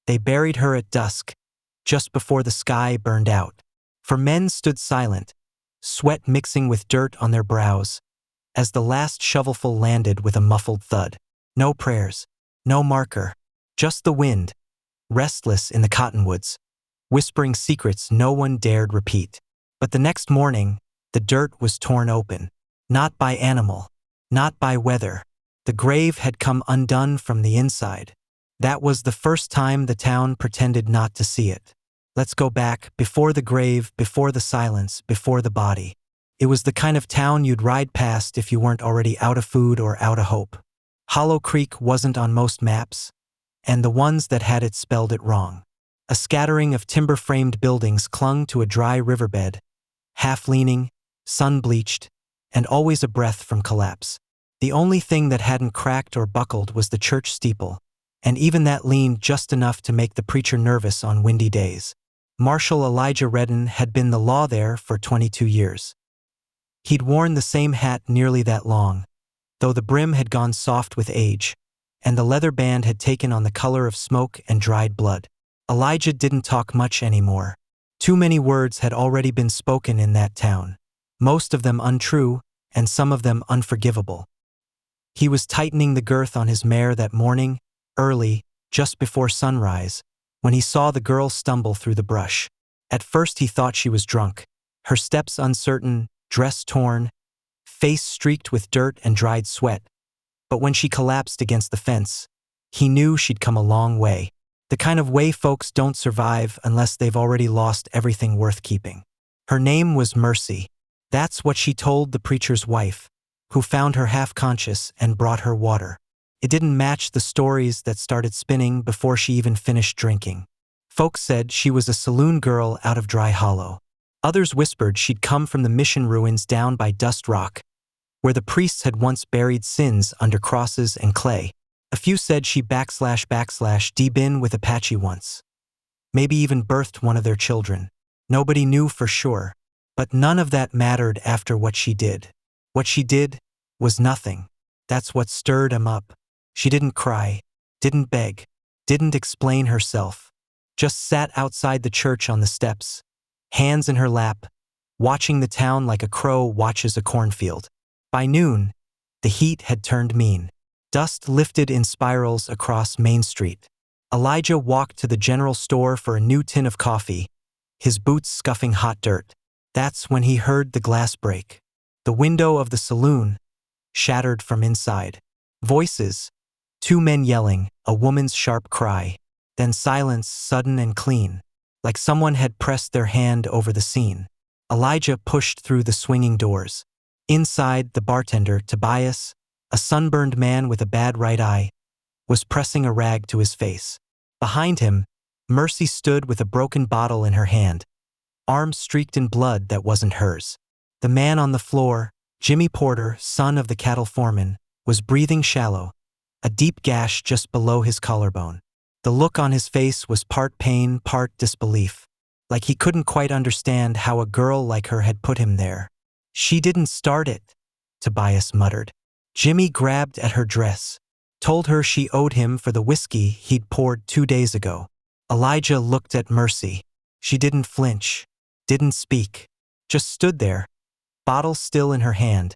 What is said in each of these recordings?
They buried her at dusk, just before the sky burned out. For men stood silent, sweat mixing with dirt on their brows, as the last shovelful landed with a muffled thud. No prayers, no marker, just the wind, restless in the cottonwoods, whispering secrets no one dared repeat. But the next morning, the dirt was torn open. Not by animal, not by weather. The grave had come undone from the inside. That was the first time the town pretended not to see it. Let's go back, before the grave, before the silence, before the body. It was the kind of town you'd ride past if you weren't already out of food or out of hope. Hollow Creek wasn't on most maps, and the ones that had it spelled it wrong. A scattering of timber-framed buildings clung to a dry riverbed, half-leaning, sun-bleached, and always a breath from collapse. The only thing that hadn't cracked or buckled was the church steeple, and even that leaned just enough to make the preacher nervous on windy days. Marshal Elijah Redden had been the law there for 22 years. He'd worn the same hat nearly that long, though the brim had gone soft with age, and the leather band had taken on the color of smoke and dried blood. Elijah didn't talk much anymore. Too many words had already been spoken in that town, most of them untrue, and some of them unforgivable. He was tightening the girth on his mare that morning, early, just before sunrise, when he saw the girl stumble through the brush. At first he thought she was drunk, her steps uncertain, dress torn, face streaked with dirt and dried sweat. But when she collapsed against the fence, he knew she'd come a long way. The kind of way folks don't survive unless they've already lost everything worth keeping. Her name was Mercy. That's what she told the preacher's wife, who found her half-conscious and brought her water. It didn't match the stories that started spinning before she even finished drinking. Folks said she was a saloon girl out of Dry Hollow. Others whispered she'd come from the mission ruins down by Dust Rock, where the priests had once buried sins under crosses and clay. A few said she // with Apache once. Maybe even birthed one of their children. Nobody knew for sure, but none of that mattered after what she did. What she did was nothing. That's what stirred him up. She didn't cry, didn't beg, didn't explain herself. Just sat outside the church on the steps, hands in her lap, watching the town like a crow watches a cornfield. By noon, the heat had turned mean. Dust lifted in spirals across Main Street. Elijah walked to the general store for a new tin of coffee, his boots scuffing hot dirt. That's when he heard the glass break. The window of the saloon shattered from inside. Voices, two men yelling, a woman's sharp cry, then silence sudden and clean, like someone had pressed their hand over the scene. Elijah pushed through the swinging doors. Inside, the bartender, Tobias, a sunburned man with a bad right eye, was pressing a rag to his face. Behind him, Mercy stood with a broken bottle in her hand, arms streaked in blood that wasn't hers. The man on the floor, Jimmy Porter, son of the cattle foreman, was breathing shallow, a deep gash just below his collarbone. The look on his face was part pain, part disbelief, like he couldn't quite understand how a girl like her had put him there. She didn't start it, Tobias muttered. Jimmy grabbed at her dress, told her she owed him for the whiskey he'd poured 2 days ago. Elijah looked at Mercy. She didn't flinch, didn't speak, just stood there, bottle still in her hand,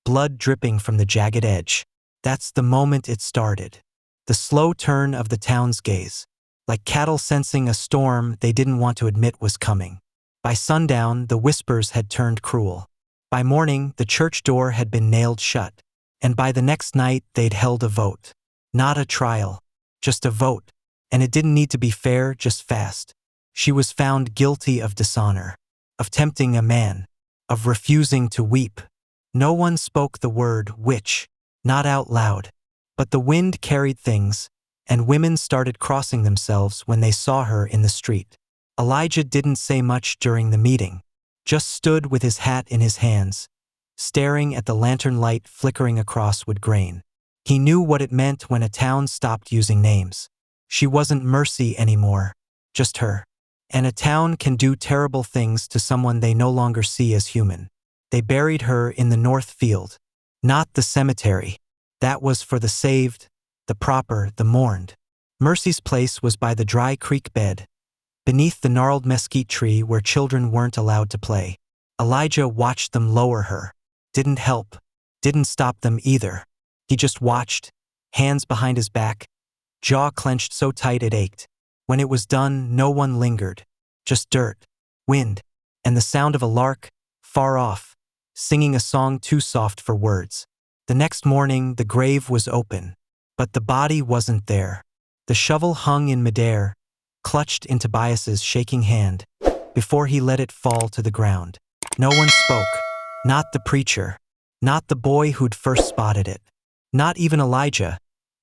blood dripping from the jagged edge. That's the moment it started. The slow turn of the town's gaze, like cattle sensing a storm they didn't want to admit was coming. By sundown, the whispers had turned cruel. By morning, the church door had been nailed shut. And by the next night, they'd held a vote. Not a trial, just a vote. And it didn't need to be fair, just fast. She was found guilty of dishonor, of tempting a man, of refusing to weep. No one spoke the word witch, not out loud. But the wind carried things, and women started crossing themselves when they saw her in the street. Elijah didn't say much during the meeting, just stood with his hat in his hands, staring at the lantern light flickering across wood grain. He knew what it meant when a town stopped using names. She wasn't Mercy anymore, just her. And a town can do terrible things to someone they no longer see as human. They buried her in the North Field, not the cemetery. That was for the saved, the proper, the mourned. Mercy's place was by the dry creek bed, beneath the gnarled mesquite tree where children weren't allowed to play. Elijah watched them lower her. Didn't help. Didn't stop them either. He just watched, hands behind his back, jaw clenched so tight it ached. When it was done, no one lingered. Just dirt, wind, and the sound of a lark, far off, singing a song too soft for words. The next morning, the grave was open, but the body wasn't there. The shovel hung in midair, clutched in Tobias's shaking hand, before he let it fall to the ground. No one spoke. Not the preacher. Not the boy who'd first spotted it. Not even Elijah,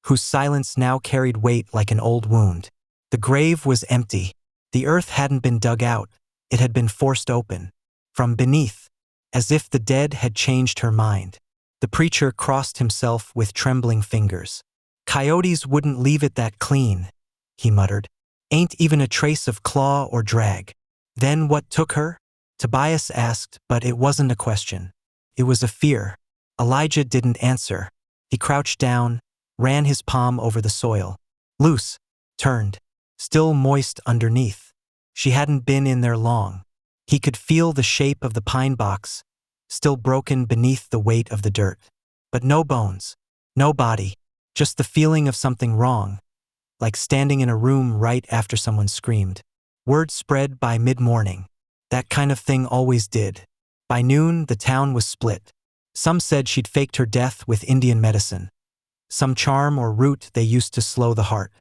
whose silence now carried weight like an old wound. The grave was empty. The earth hadn't been dug out. It had been forced open. From beneath, as if the dead had changed her mind. The preacher crossed himself with trembling fingers. Coyotes wouldn't leave it that clean, he muttered. Ain't even a trace of claw or drag. Then what took her? Tobias asked, but it wasn't a question. It was a fear. Elijah didn't answer. He crouched down, ran his palm over the soil. Loose, turned, still moist underneath. She hadn't been in there long. He could feel the shape of the pine box, still broken beneath the weight of the dirt. But no bones, no body, just the feeling of something wrong, like standing in a room right after someone screamed. Word spread by mid-morning. That kind of thing always did. By noon, the town was split. Some said she'd faked her death with Indian medicine, some charm or root they used to slow the heart.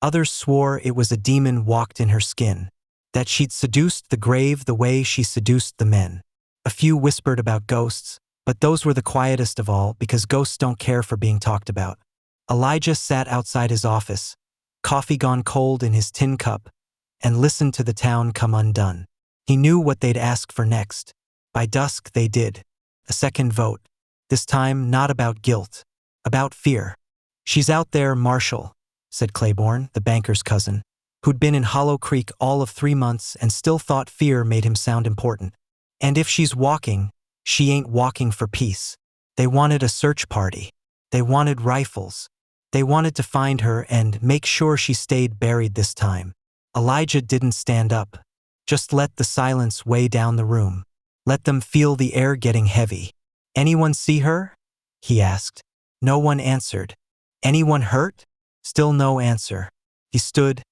Others swore it was a demon walked in her skin, that she'd seduced the grave the way she seduced the men. A few whispered about ghosts, but those were the quietest of all because ghosts don't care for being talked about. Elijah sat outside his office, coffee gone cold in his tin cup, and listened to the town come undone. He knew what they'd ask for next. By dusk they did. A second vote. This time not about guilt, about fear. She's out there, Marshall, said Claiborne, the banker's cousin, who'd been in Hollow Creek all of 3 months and still thought fear made him sound important. And if she's walking, she ain't walking for peace. They wanted a search party. They wanted rifles. They wanted to find her and make sure she stayed buried this time. Elijah didn't stand up. Just let the silence weigh down the room. Let them feel the air getting heavy. Anyone see her? He asked. No one answered. Anyone hurt? Still no answer. He stood,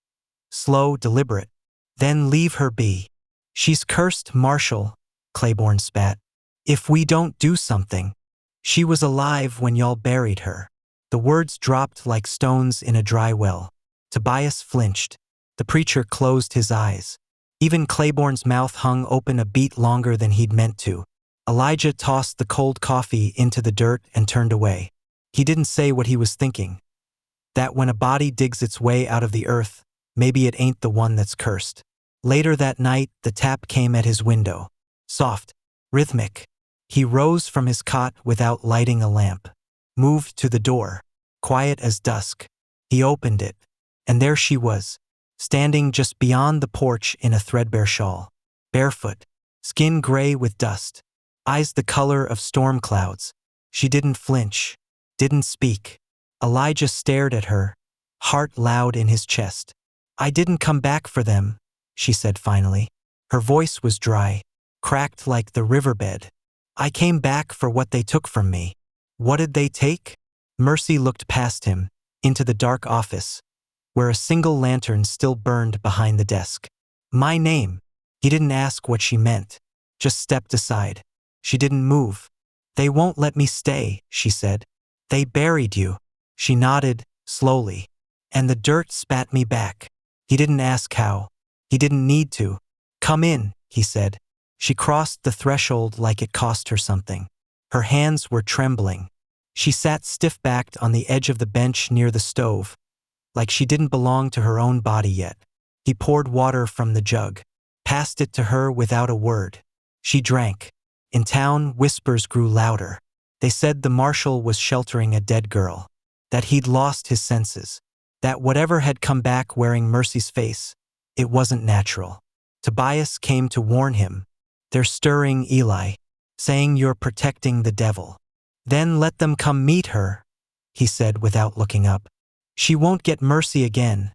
slow, deliberate. Then leave her be. She's cursed, Marshall, Claiborne spat. If we don't do something. She was alive when y'all buried her. The words dropped like stones in a dry well. Tobias flinched. The preacher closed his eyes. Even Claiborne's mouth hung open a beat longer than he'd meant to. Elijah tossed the cold coffee into the dirt and turned away. He didn't say what he was thinking. That when a body digs its way out of the earth, maybe it ain't the one that's cursed. Later that night, the tap came at his window. Soft, rhythmic. He rose from his cot without lighting a lamp. Moved to the door, quiet as dusk. He opened it, and there she was, standing just beyond the porch in a threadbare shawl. Barefoot, skin gray with dust, eyes the color of storm clouds. She didn't flinch, didn't speak. Elijah stared at her, heart loud in his chest. I didn't come back for them, she said finally. Her voice was dry, cracked like the riverbed. I came back for what they took from me. What did they take? Mercy looked past him, into the dark office, where a single lantern still burned behind the desk. My name. He didn't ask what she meant, just stepped aside. She didn't move. They won't let me stay, she said. They buried you. She nodded, slowly. And the dirt spat me back. He didn't ask how. He didn't need to. Come in, he said. She crossed the threshold like it cost her something. Her hands were trembling. She sat stiff-backed on the edge of the bench near the stove, like she didn't belong to her own body yet. He poured water from the jug, passed it to her without a word. She drank. In town, whispers grew louder. They said the marshal was sheltering a dead girl, that he'd lost his senses, that whatever had come back wearing Mercy's face, it wasn't natural. Tobias came to warn him. They're stirring Eli, saying you're protecting the devil. Then let them come meet her, he said without looking up. She won't get mercy again,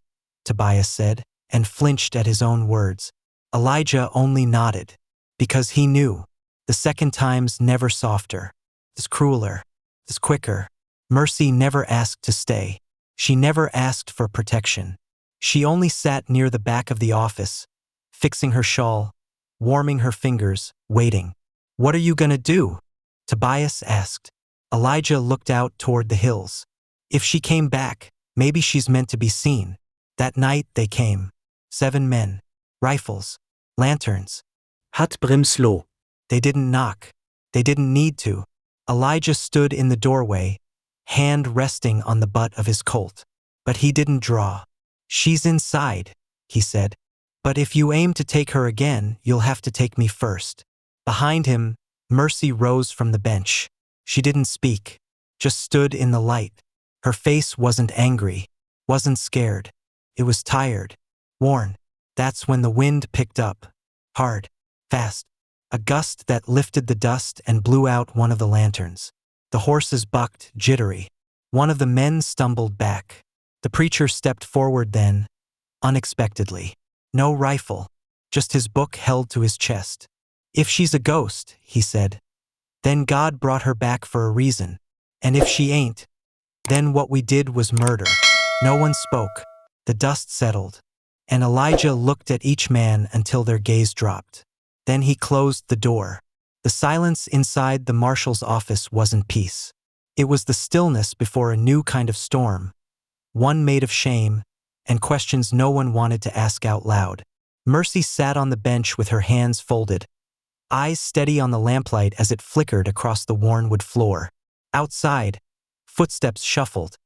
Tobias said, and flinched at his own words. Elijah only nodded, because he knew. The second time's never softer. It's crueler. It's quicker. Mercy never asked to stay. She never asked for protection. She only sat near the back of the office, fixing her shawl, warming her fingers, waiting. "What are you gonna do?" Tobias asked. Elijah looked out toward the hills. "If she came back, maybe she's meant to be seen." That night they came. 7 men. Rifles. Lanterns. Hat Brimslo. They didn't knock. They didn't need to. Elijah stood in the doorway, hand resting on the butt of his Colt. But he didn't draw. "She's inside," he said. "But if you aim to take her again, you'll have to take me first." Behind him, Mercy rose from the bench. She didn't speak, just stood in the light. Her face wasn't angry, wasn't scared. It was tired, worn. That's when the wind picked up. Hard, fast. A gust that lifted the dust and blew out one of the lanterns. The horses bucked, jittery. One of the men stumbled back. The preacher stepped forward then, unexpectedly. No rifle, just his book held to his chest. "If she's a ghost," he said, "then God brought her back for a reason. And if she ain't, then what we did was murder." No one spoke. The dust settled, and Elijah looked at each man until their gaze dropped. Then he closed the door. The silence inside the marshal's office wasn't peace. It was the stillness before a new kind of storm, one made of shame and questions no one wanted to ask out loud. Mercy sat on the bench with her hands folded, eyes steady on the lamplight as it flickered across the worn wood floor. Outside, footsteps shuffled,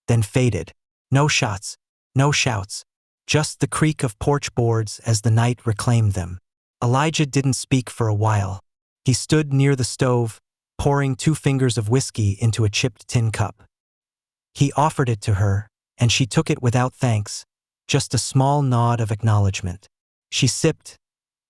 then faded. No shots, no shouts, just the creak of porch boards as the night reclaimed them. Elijah didn't speak for a while. He stood near the stove, pouring 2 fingers of whiskey into a chipped tin cup. He offered it to her, and she took it without thanks, just a small nod of acknowledgement. She sipped,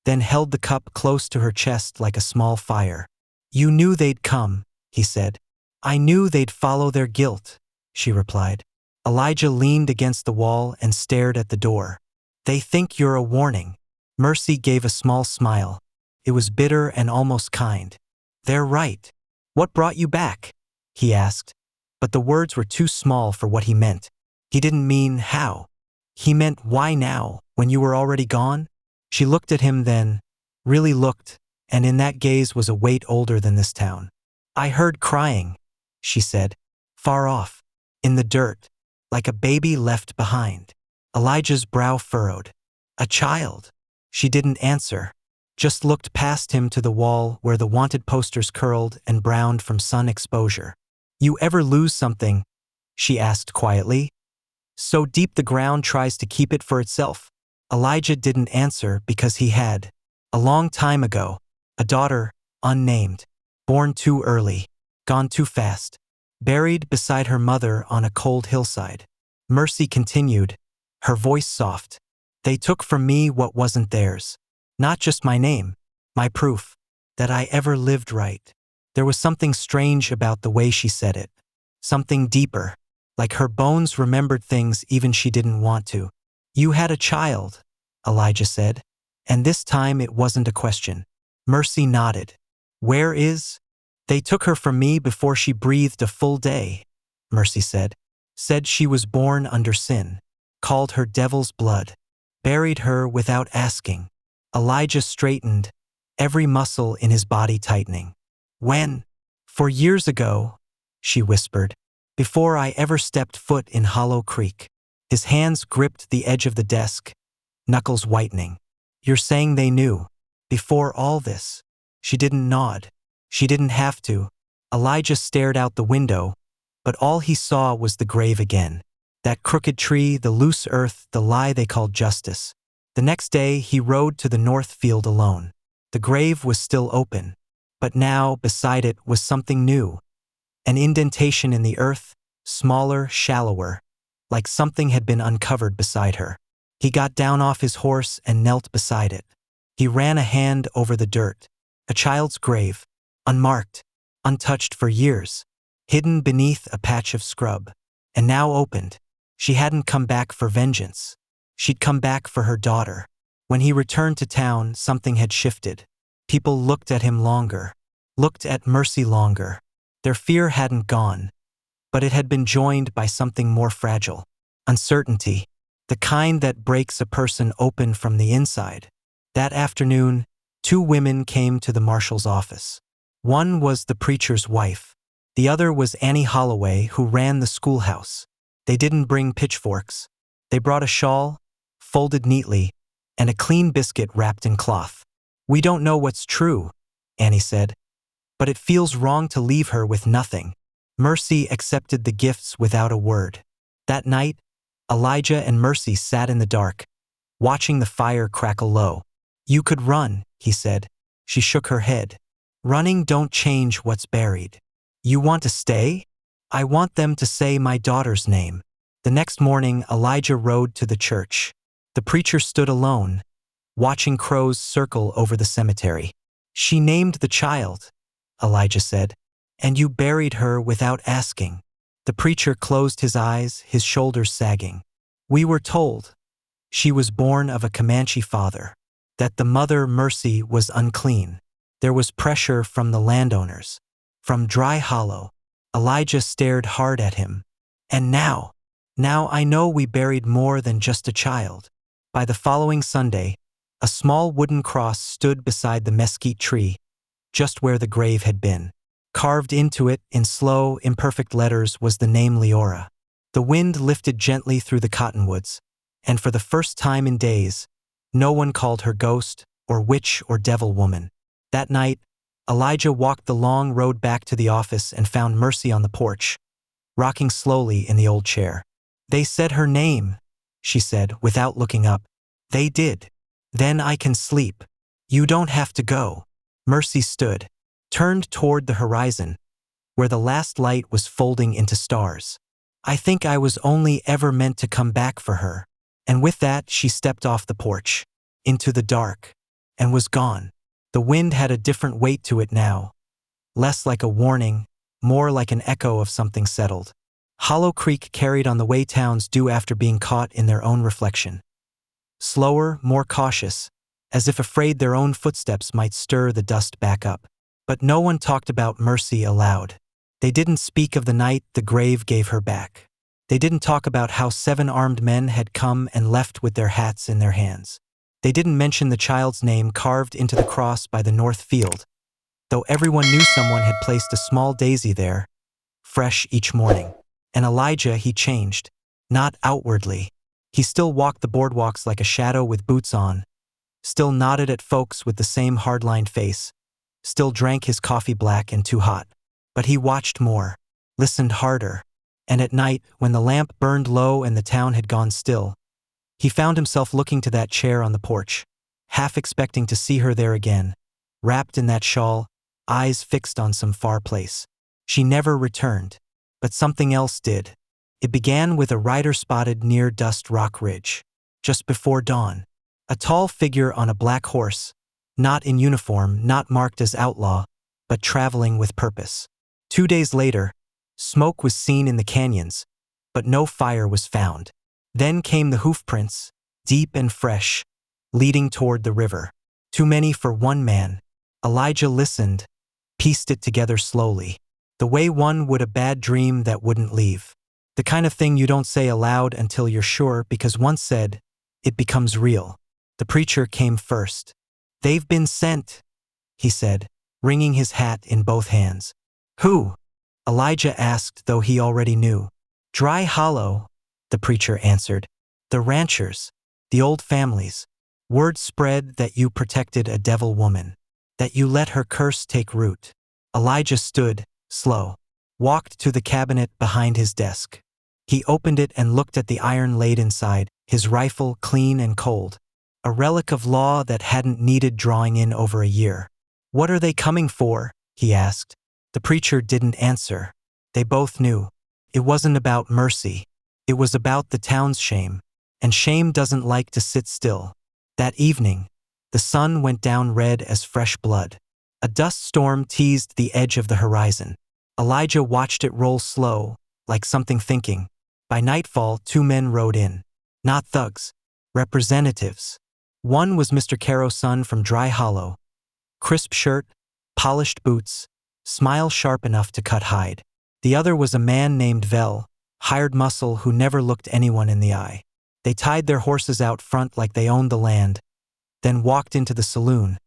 then held the cup close to her chest like a small fire. "You knew they'd come," he said. "I knew they'd follow their guilt," she replied. Elijah leaned against the wall and stared at the door. "They think you're a warning." Mercy gave a small smile. It was bitter and almost kind. "They're right. What brought you back?" he asked, but the words were too small for what he meant. He didn't mean how. He meant why now, when you were already gone? She looked at him then, really looked, and in that gaze was a weight older than this town. "I heard crying," she said, "far off, in the dirt, like a baby left behind." Elijah's brow furrowed. "A child?" She didn't answer, just looked past him to the wall where the wanted posters curled and browned from sun exposure. "You ever lose something?" she asked quietly. "So deep the ground tries to keep it for itself?" Elijah didn't answer because he had. A long time ago, a daughter, unnamed, born too early, gone too fast, buried beside her mother on a cold hillside. Mercy continued, her voice soft. "They took from me what wasn't theirs. Not just my name, my proof, that I ever lived right." There was something strange about the way she said it. Something deeper, like her bones remembered things even she didn't want to. "You had a child," Elijah said, and this time it wasn't a question. Mercy nodded. "Where is?" "They took her from me before she breathed a full day," Mercy said. "Said she was born under sin. Called her devil's blood. Buried her without asking." Elijah straightened, every muscle in his body tightening. "When?" "4 years ago," she whispered, "before I ever stepped foot in Hollow Creek." His hands gripped the edge of the desk, knuckles whitening. "You're saying they knew? Before all this?" She didn't nod. She didn't have to. Elijah stared out the window, but all he saw was the grave again. That crooked tree, the loose earth, the lie they called justice. The next day he rode to the north field alone. The grave was still open, but now beside it was something new. An indentation in the earth, smaller, shallower, like something had been uncovered beside her. He got down off his horse and knelt beside it. He ran a hand over the dirt. A child's grave, unmarked, untouched for years, hidden beneath a patch of scrub, and now opened. She hadn't come back for vengeance. She'd come back for her daughter. When he returned to town, something had shifted. People looked at him longer, looked at Mercy longer. Their fear hadn't gone, but it had been joined by something more fragile. Uncertainty, the kind that breaks a person open from the inside. That afternoon, 2 women came to the marshal's office. One was the preacher's wife. The other was Annie Holloway, who ran the schoolhouse. They didn't bring pitchforks. They brought a shawl, folded neatly, and a clean biscuit wrapped in cloth. "We don't know what's true," Annie said, "but it feels wrong to leave her with nothing." Mercy accepted the gifts without a word. That night, Elijah and Mercy sat in the dark, watching the fire crackle low. "You could run," he said. She shook her head. "Running don't change what's buried." "You want to stay?" "I want them to say my daughter's name." The next morning, Elijah rode to the church. The preacher stood alone, watching crows circle over the cemetery. "She named the child," Elijah said, "and you buried her without asking." The preacher closed his eyes, his shoulders sagging. "We were told she was born of a Comanche father, that the mother, Mercy, was unclean. There was pressure from the landowners, from Dry Hollow." Elijah stared hard at him. "And now I know we buried more than just a child." By the following Sunday, a small wooden cross stood beside the mesquite tree, just where the grave had been. Carved into it, in slow, imperfect letters, was the name Leora. The wind lifted gently through the cottonwoods, and for the first time in days, no one called her ghost, or witch, or devil woman. That night, Elijah walked the long road back to the office and found Mercy on the porch, rocking slowly in the old chair. "They said her name," she said, without looking up. "They did. Then I can sleep. You don't have to go." Mercy stood, turned toward the horizon, where the last light was folding into stars. "I think I was only ever meant to come back for her." And with that, she stepped off the porch, into the dark, and was gone. The wind had a different weight to it now, less like a warning, more like an echo of something settled. Hollow Creek carried on the way towns do after being caught in their own reflection. Slower, more cautious, as if afraid their own footsteps might stir the dust back up. But no one talked about Mercy aloud. They didn't speak of the night the grave gave her back. They didn't talk about how 7 armed men had come and left with their hats in their hands. They didn't mention the child's name carved into the cross by the north field, though everyone knew someone had placed a small daisy there, fresh each morning. And Elijah, he changed, not outwardly. He still walked the boardwalks like a shadow with boots on, still nodded at folks with the same hard-lined face, still drank his coffee black and too hot. But he watched more, listened harder, and at night, when the lamp burned low and the town had gone still, he found himself looking to that chair on the porch, half expecting to see her there again, wrapped in that shawl, eyes fixed on some far place. She never returned. But something else did. It began with a rider spotted near Dust Rock Ridge, just before dawn. A tall figure on a black horse, not in uniform, not marked as outlaw, but traveling with purpose. 2 days later, smoke was seen in the canyons, but no fire was found. Then came the hoofprints, deep and fresh, leading toward the river. Too many for one man. Elijah listened, pieced it together slowly. The way one would a bad dream that wouldn't leave. The kind of thing you don't say aloud until you're sure, because once said, it becomes real. The preacher came first. "They've been sent," he said, wringing his hat in both hands. "Who?" Elijah asked, though he already knew. "Dry Hollow," the preacher answered. "The ranchers, the old families. Word spread that you protected a devil woman, that you let her curse take root." Elijah stood, slow, walked to the cabinet behind his desk. He opened it and looked at the iron laid inside, his rifle clean and cold, a relic of law that hadn't needed drawing in over a year. "What are they coming for?" he asked. The preacher didn't answer. They both knew. It wasn't about Mercy. It was about the town's shame, and shame doesn't like to sit still. That evening, the sun went down red as fresh blood. A dust storm teased the edge of the horizon. Elijah watched it roll slow, like something thinking. By nightfall, 2 men rode in. Not thugs. representatives. One was Mr. Caro's son from Dry Hollow. Crisp shirt, polished boots, smile sharp enough to cut hide. The other was a man named Vel, hired muscle who never looked anyone in the eye. They tied their horses out front like they owned the land, then walked into the saloon,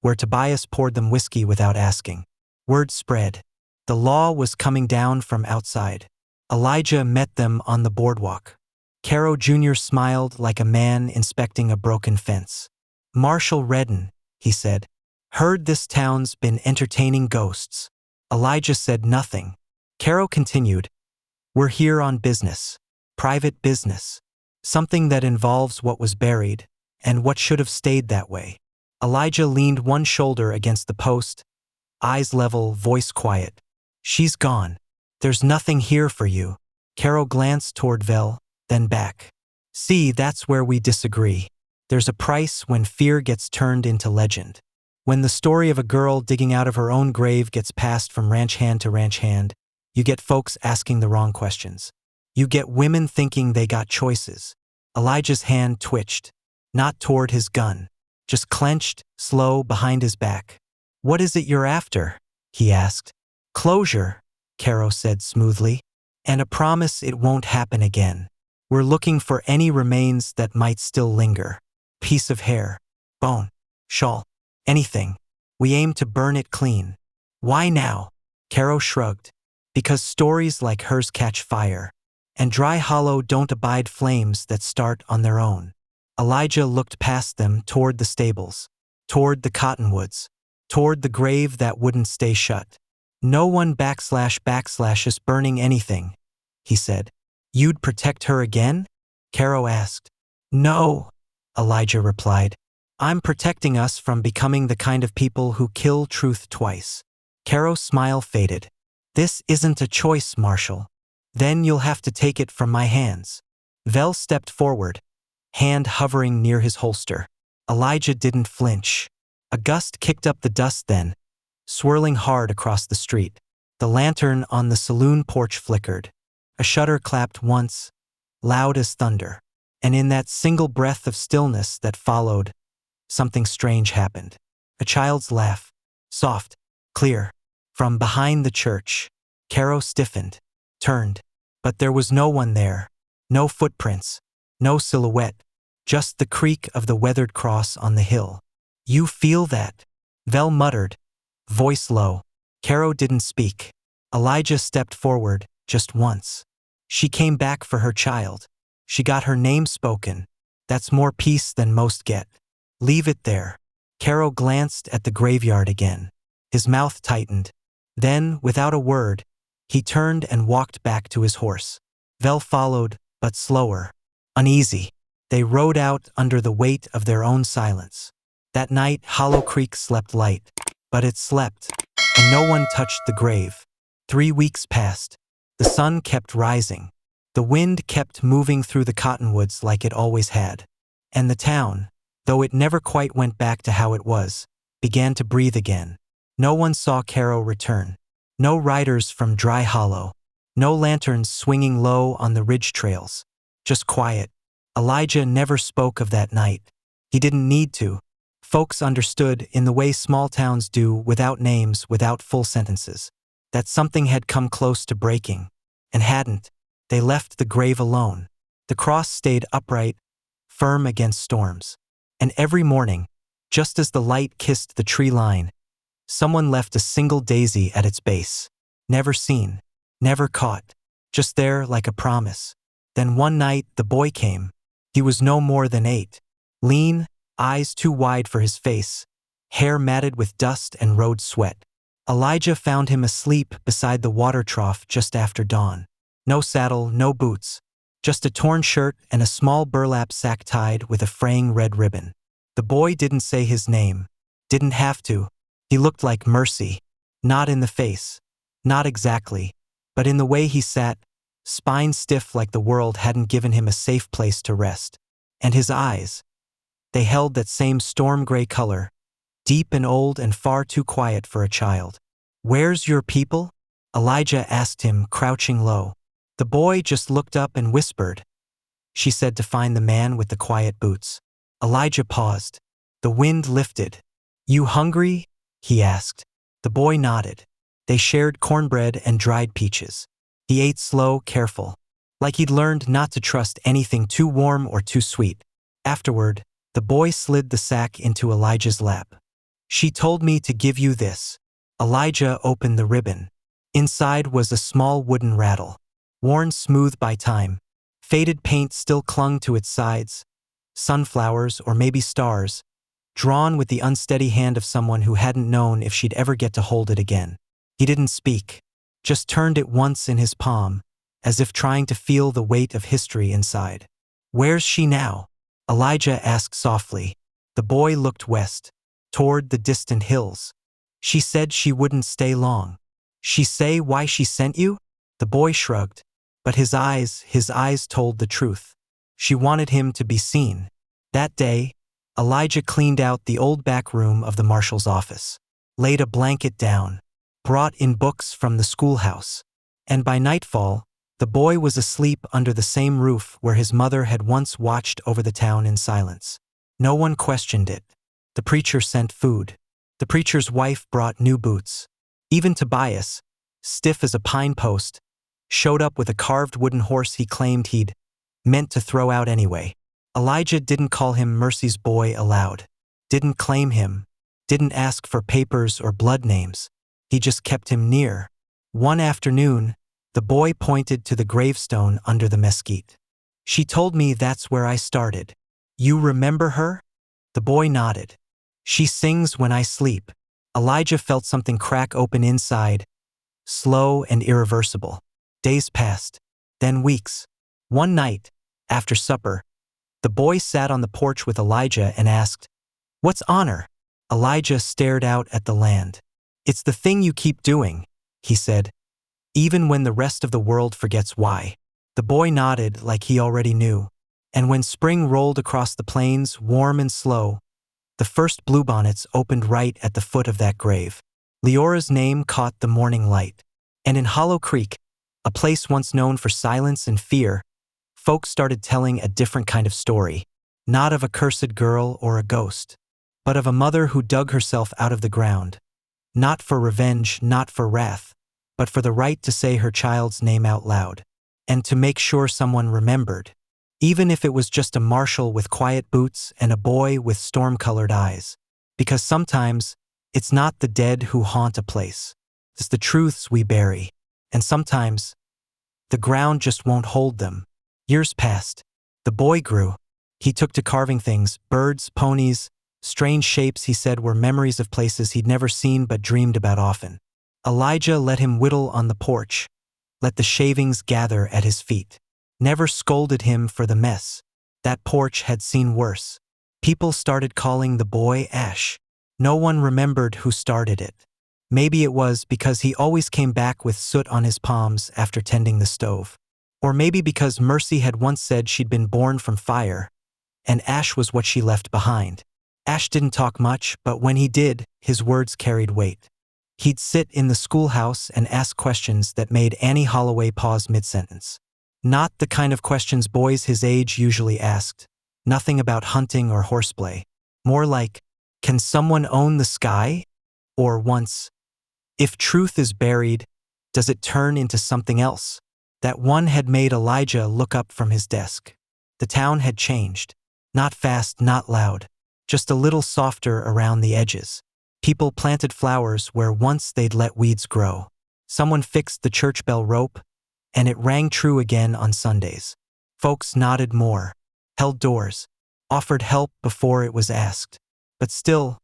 where Tobias poured them whiskey without asking. Word spread. The law was coming down from outside. Elijah met them on the boardwalk. Caro Jr. smiled like a man inspecting a broken fence. "Marshal Redden," he said. "Heard this town's been entertaining ghosts." Elijah said nothing. Caro continued, "We're here on business. Private business. Something that involves what was buried, and what should have stayed that way." Elijah leaned one shoulder against the post, eyes level, voice quiet. "She's gone. There's nothing here for you." Caro glanced toward Vel, then back. "See, that's where we disagree. There's a price when fear gets turned into legend. When the story of a girl digging out of her own grave gets passed from ranch hand to ranch hand, you get folks asking the wrong questions. You get women thinking they got choices." Elijah's hand twitched, not toward his gun, just clenched, slow, behind his back. "What is it you're after?" he asked. "Closure," Caro said smoothly, "and a promise it won't happen again. We're looking for any remains that might still linger. Piece of hair, bone, shawl, anything. We aim to burn it clean." "Why now?" Caro shrugged. "Because stories like hers catch fire, and Dry Hollow don't abide flames that start on their own." Elijah looked past them toward the stables, toward the cottonwoods, toward the grave that wouldn't stay shut. "No one / is burning anything," he said. "You'd protect her again?" Caro asked. "No," Elijah replied. "I'm protecting us from becoming the kind of people who kill truth twice." Caro's smile faded. "This isn't a choice, Marshal. Then you'll have to take it from my hands." Vel stepped forward, hand hovering near his holster. Elijah didn't flinch. A gust kicked up the dust then, swirling hard across the street. The lantern on the saloon porch flickered. A shutter clapped once, loud as thunder. And in that single breath of stillness that followed, something strange happened. A child's laugh, soft, clear, from behind the church. Caro stiffened, turned, but there was no one there. No footprints, no silhouette, just the creak of the weathered cross on the hill. "You feel that?" Vel muttered, voice low. Caro didn't speak. Elijah stepped forward, just once. "She came back for her child. She got her name spoken. That's more peace than most get. Leave it there." Caro glanced at the graveyard again. His mouth tightened. Then, without a word, he turned and walked back to his horse. Vel followed, but slower, uneasy. They rode out under the weight of their own silence. That night, Hollow Creek slept light, but it slept, and no one touched the grave. 3 weeks passed. The sun kept rising. The wind kept moving through the cottonwoods like it always had. And the town, though it never quite went back to how it was, began to breathe again. No one saw Caro return. No riders from Dry Hollow. No lanterns swinging low on the ridge trails. Just quiet. Elijah never spoke of that night. He didn't need to. Folks understood, in the way small towns do, without names, without full sentences, that something had come close to breaking, and hadn't. They left the grave alone. The cross stayed upright, firm against storms. And every morning, just as the light kissed the tree line, someone left a single daisy at its base. Never seen, never caught, just there like a promise. Then one night the boy came. He was no more than 8. Lean, eyes too wide for his face, hair matted with dust and road sweat. Elijah found him asleep beside the water trough just after dawn. No saddle, no boots, just a torn shirt and a small burlap sack tied with a fraying red ribbon. The boy didn't say his name, didn't have to. He looked like mercy, not in the face, not exactly, but in the way he sat, spine stiff like the world hadn't given him a safe place to rest. And his eyes, they held that same storm-gray color, deep and old and far too quiet for a child. "Where's your people?" Elijah asked him, crouching low. The boy just looked up and whispered, she said to find the man with the quiet boots. Elijah paused. The wind lifted. You hungry? He asked. The boy nodded. They shared cornbread and dried peaches. He ate slow, careful, like he'd learned not to trust anything too warm or too sweet. Afterward, the boy slid the sack into Elijah's lap. She told me to give you this. Elijah opened the ribbon. Inside was a small wooden rattle, worn smooth by time. Faded paint still clung to its sides. Sunflowers, or maybe stars, drawn with the unsteady hand of someone who hadn't known if she'd ever get to hold it again. He didn't speak, just turned it once in his palm, as if trying to feel the weight of history inside. Where's she now? Elijah asked softly. The boy looked west, toward the distant hills. She said she wouldn't stay long. She say why she sent you? The boy shrugged, but his eyes told the truth. She wanted him to be seen. That day, Elijah cleaned out the old back room of the marshal's office, laid a blanket down, brought in books from the schoolhouse, and by nightfall, the boy was asleep under the same roof where his mother had once watched over the town in silence. No one questioned it. The preacher sent food. The preacher's wife brought new boots. Even Tobias, stiff as a pine post, showed up with a carved wooden horse he claimed he'd meant to throw out anyway. Elijah didn't call him Mercy's boy aloud, didn't claim him, didn't ask for papers or blood names. He just kept him near. One afternoon, the boy pointed to the gravestone under the mesquite. She told me that's where I started. You remember her? The boy nodded. She sings when I sleep. Elijah felt something crack open inside, slow and irreversible. Days passed, then weeks. One night, after supper, the boy sat on the porch with Elijah and asked, "What's honor?" Elijah stared out at the land. "It's the thing you keep doing," he said, "even when the rest of the world forgets why." The boy nodded like he already knew, and when spring rolled across the plains, warm and slow, the first bluebonnets opened right at the foot of that grave. Leora's name caught the morning light, and in Hollow Creek, a place once known for silence and fear, folks started telling a different kind of story, not of a cursed girl or a ghost, but of a mother who dug herself out of the ground, not for revenge, not for wrath, but for the right to say her child's name out loud, and to make sure someone remembered, even if it was just a marshal with quiet boots and a boy with storm-colored eyes. Because sometimes, it's not the dead who haunt a place, it's the truths we bury, and sometimes, the ground just won't hold them. Years passed. The boy grew. He took to carving things, birds, ponies, strange shapes he said were memories of places he'd never seen but dreamed about often. Elijah let him whittle on the porch, let the shavings gather at his feet. Never scolded him for the mess. That porch had seen worse. People started calling the boy Ash. No one remembered who started it. Maybe it was because he always came back with soot on his palms after tending the stove. Or maybe because Mercy had once said she'd been born from fire, and ash was what she left behind. Ash didn't talk much, but when he did, his words carried weight. He'd sit in the schoolhouse and ask questions that made Annie Holloway pause mid-sentence. Not the kind of questions boys his age usually asked. Nothing about hunting or horseplay. More like, can someone own the sky? Or once, if truth is buried, does it turn into something else? That one had made Elijah look up from his desk. The town had changed. Not fast, not loud. Just a little softer around the edges. People planted flowers where once they'd let weeds grow. Someone fixed the church bell rope, and it rang true again on Sundays. Folks nodded more, held doors, offered help before it was asked. But still,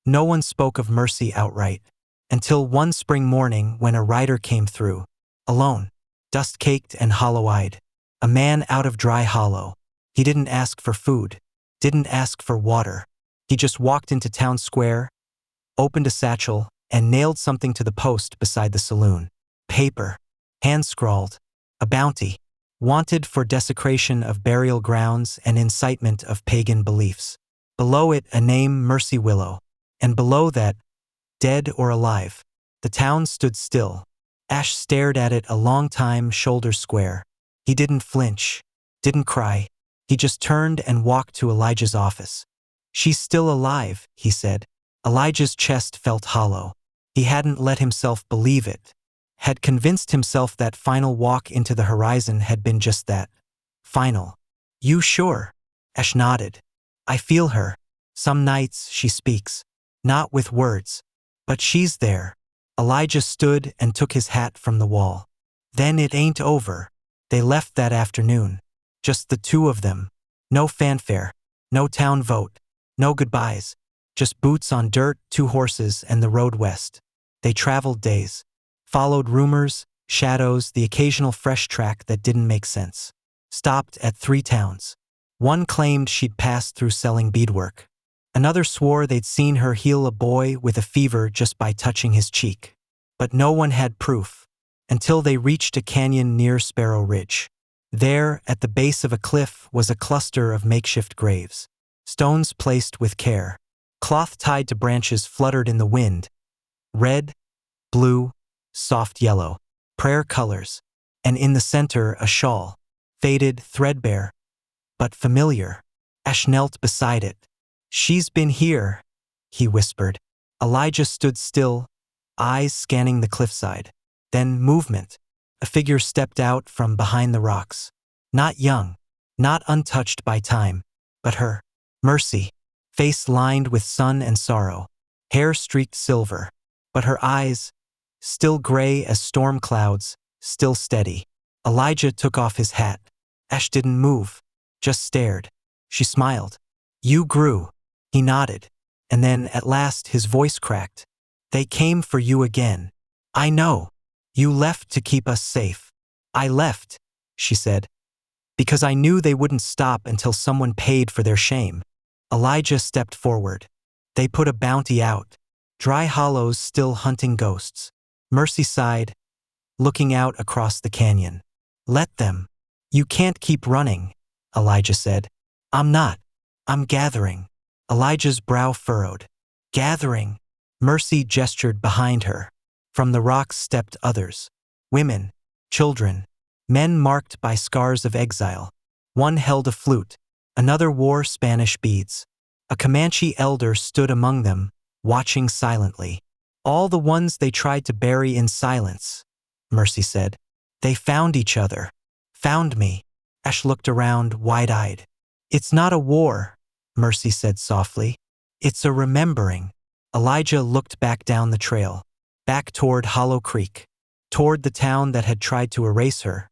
no one spoke of Mercy outright, until one spring morning when a rider came through, alone, dust-caked and hollow-eyed, a man out of Dry Hollow. He didn't ask for food, didn't ask for water. He just walked into town square, opened a satchel, and nailed something to the post beside the saloon. Paper, hand-scrawled, a bounty, wanted for desecration of burial grounds and incitement of pagan beliefs. Below it, a name, Mercy Willow, and below that, dead or alive. The town stood still. Ash stared at it a long time, shoulders square. He didn't flinch. didn't cry. He just turned and walked to Elijah's office. "She's still alive," he said. Elijah's chest felt hollow. He hadn't let himself believe it. Had convinced himself that final walk into the horizon had been just that. Final. "You sure?" Ash nodded. "I feel her. Some nights she speaks. Not with words. But she's there." Elijah stood and took his hat from the wall. "Then it ain't over." They left that afternoon. Just the two of them. No fanfare. No town vote. No goodbyes. Just boots on dirt, 2 horses, and the road west. They traveled days. Followed rumors, shadows, the occasional fresh track that didn't make sense. Stopped at 3 towns. One claimed she'd passed through selling beadwork. Another swore they'd seen her heal a boy with a fever just by touching his cheek. But no one had proof, until they reached a canyon near Sparrow Ridge. There, at the base of a cliff, was a cluster of makeshift graves. Stones placed with care. Cloth tied to branches fluttered in the wind. Red, blue, soft yellow. Prayer colors. And in the center, a shawl. Faded, threadbare, but familiar. Ash knelt beside it. "She's been here," he whispered. Elijah stood still, eyes scanning the cliffside. Then movement. A figure stepped out from behind the rocks. Not young, not untouched by time, but her. Mercy. Face lined with sun and sorrow. Hair streaked silver. But her eyes, still gray as storm clouds, still steady. Elijah took off his hat. Ash didn't move, just stared. She smiled. "You grew." He nodded. And then, at last, his voice cracked. "They came for you again. I know. You left to keep us safe." "I left," she said, "because I knew they wouldn't stop until someone paid for their shame." Elijah stepped forward. They put a bounty out. Dry hollows still hunting ghosts. Mercy sighed, looking out across the canyon. "Let them. You can't keep running," Elijah said. "I'm not. I'm gathering." Elijah's brow furrowed. "Gathering?" Mercy gestured behind her. From the rocks stepped others. Women, children, men marked by scars of exile. One held a flute. Another wore Spanish beads. A Comanche elder stood among them, watching silently. "All the ones they tried to bury in silence," Mercy said. "They found each other. Found me." Ash looked around, wide-eyed. "It's not a war," Mercy said softly. "It's a remembering." Elijah looked back down the trail, back toward Hollow Creek, toward the town that had tried to erase her,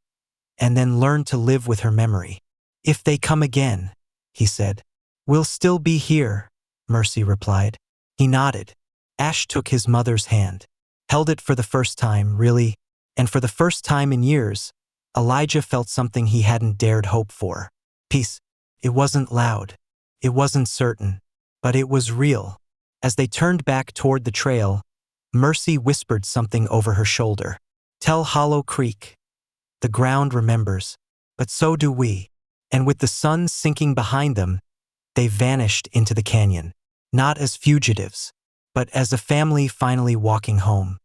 and then learned to live with her memory. "If they come again," he said. "We'll still be here," Mercy replied. He nodded. Ash took his mother's hand, held it for the first time, really, and for the first time in years, Elijah felt something he hadn't dared hope for. Peace. It wasn't loud. It wasn't certain. But it was real. As they turned back toward the trail, Mercy whispered something over her shoulder. "Tell Hollow Creek. The ground remembers, but so do we." And with the sun sinking behind them, they vanished into the canyon. Not as fugitives, but as a family finally walking home.